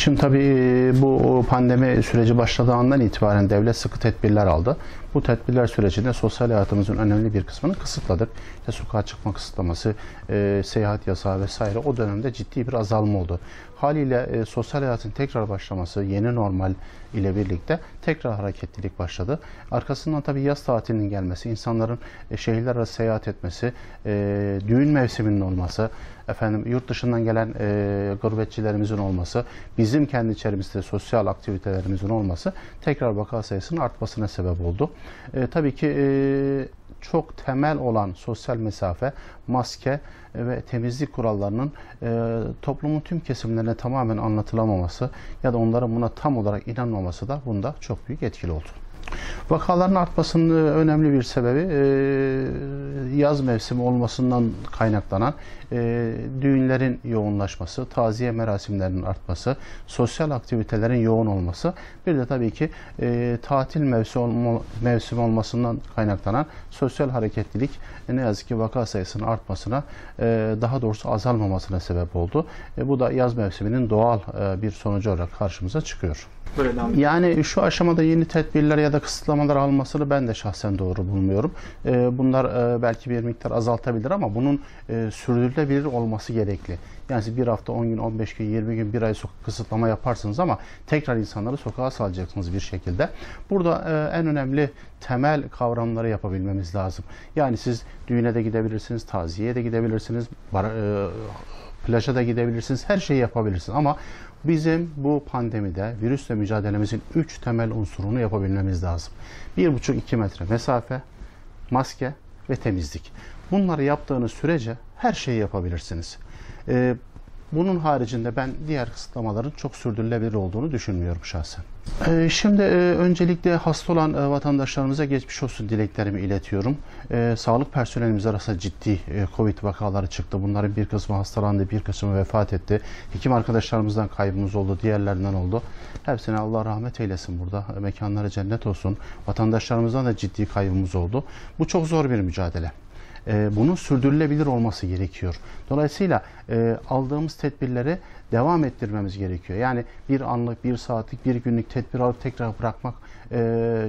Şimdi tabii bu pandemi süreci başladığı andan itibaren devlet sıkı tedbirler aldı. Bu tedbirler sürecinde sosyal hayatımızın önemli bir kısmını kısıtladık. İşte sokağa çıkma kısıtlaması, seyahat yasağı vesaire o dönemde ciddi bir azalma oldu. Haliyle sosyal hayatın tekrar başlaması, yeni normal ile birlikte tekrar hareketlilik başladı. Arkasından tabii yaz tatilinin gelmesi, insanların şehirler arası seyahat etmesi, düğün mevsiminin olması, yurt dışından gelen gurbetçilerimizin olması, bizim kendi içerimizde sosyal aktivitelerimizin olması tekrar vaka sayısının artmasına sebep oldu. Tabii ki çok temel olan sosyal mesafe, maske ve temizlik kurallarının toplumun tüm kesimlerine tamamen anlatılamaması ya da onların buna tam olarak inanmaması da bunda çok büyük etkili oldu. Vakaların artmasının önemli bir sebebi yaz mevsimi olmasından kaynaklanan düğünlerin yoğunlaşması, taziye merasimlerinin artması, sosyal aktivitelerin yoğun olması, bir de tabii ki tatil mevsimi olmasından kaynaklanan sosyal hareketlilik ne yazık ki vaka sayısının artmasına, daha doğrusu azalmamasına sebep oldu. Bu da yaz mevsiminin doğal bir sonucu olarak karşımıza çıkıyor. Yani şu aşamada yeni tedbirler ya da kısıtlamalar almasını ben de şahsen doğru bulmuyorum. Bunlar belki bir miktar azaltabilir ama bunun sürdürülebilir olması gerekli. Yani siz bir hafta, 10 gün, 15 gün, 20 gün, bir ay kısıtlama yaparsınız ama tekrar insanları sokağa salacaksınız bir şekilde. Burada en önemli temel kavramları yapabilmemiz lazım. Yani siz düğüne de gidebilirsiniz, taziyeye de gidebilirsiniz, plaja da gidebilirsiniz, her şeyi yapabilirsiniz ama bizim bu pandemide virüsle mücadelemizin 3 temel unsurunu yapabilmemiz lazım. 1,5-2 metre mesafe, maske ve temizlik. Bunları yaptığınız sürece her şeyi yapabilirsiniz. Bunun haricinde ben diğer kısıtlamaların çok sürdürülebilir olduğunu düşünmüyorum şahsen. Şimdi öncelikle hasta olan vatandaşlarımıza geçmiş olsun dileklerimi iletiyorum. Sağlık personelimiz arasında ciddi Covid vakaları çıktı. Bunların bir kısmı hastalandı, bir kısmı vefat etti. Hekim arkadaşlarımızdan kaybımız oldu, diğerlerinden oldu. Hepsine Allah rahmet eylesin burada. Mekanları cennet olsun. Vatandaşlarımızdan da ciddi kaybımız oldu. Bu çok zor bir mücadele. Bunun sürdürülebilir olması gerekiyor. Dolayısıyla aldığımız tedbirleri devam ettirmemiz gerekiyor. Yani bir anlık, bir saatlik, bir günlük tedbir alıp tekrar bırakmak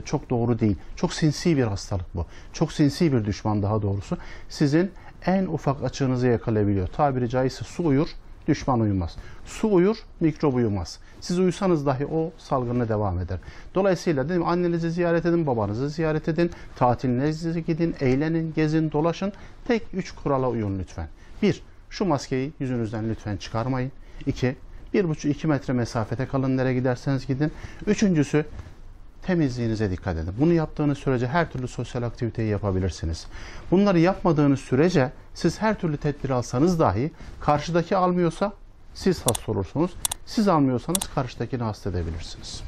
çok doğru değil. Çok sinsi bir hastalık bu. Çok sinsi bir düşman daha doğrusu. Sizin en ufak açığınızı yakalayabiliyor. Tabiri caizse su uyur, düşman uyumaz. Su uyur, mikrop uyumaz. Siz uyusanız dahi o salgını devam eder. Dolayısıyla dedim, annenizi ziyaret edin, babanızı ziyaret edin, tatilinize gidin, eğlenin, gezin, dolaşın. Tek 3 kurala uyun lütfen. 1. Şu maskeyi yüzünüzden lütfen çıkarmayın. 2. 1,5-2 metre mesafede kalın, nereye giderseniz gidin. Üçüncüsü, temizliğinize dikkat edin. Bunu yaptığınız sürece her türlü sosyal aktiviteyi yapabilirsiniz. Bunları yapmadığınız sürece siz her türlü tedbir alsanız dahi karşıdaki almıyorsa siz hasta olursunuz. Siz almıyorsanız karşıdakini hasta edebilirsiniz.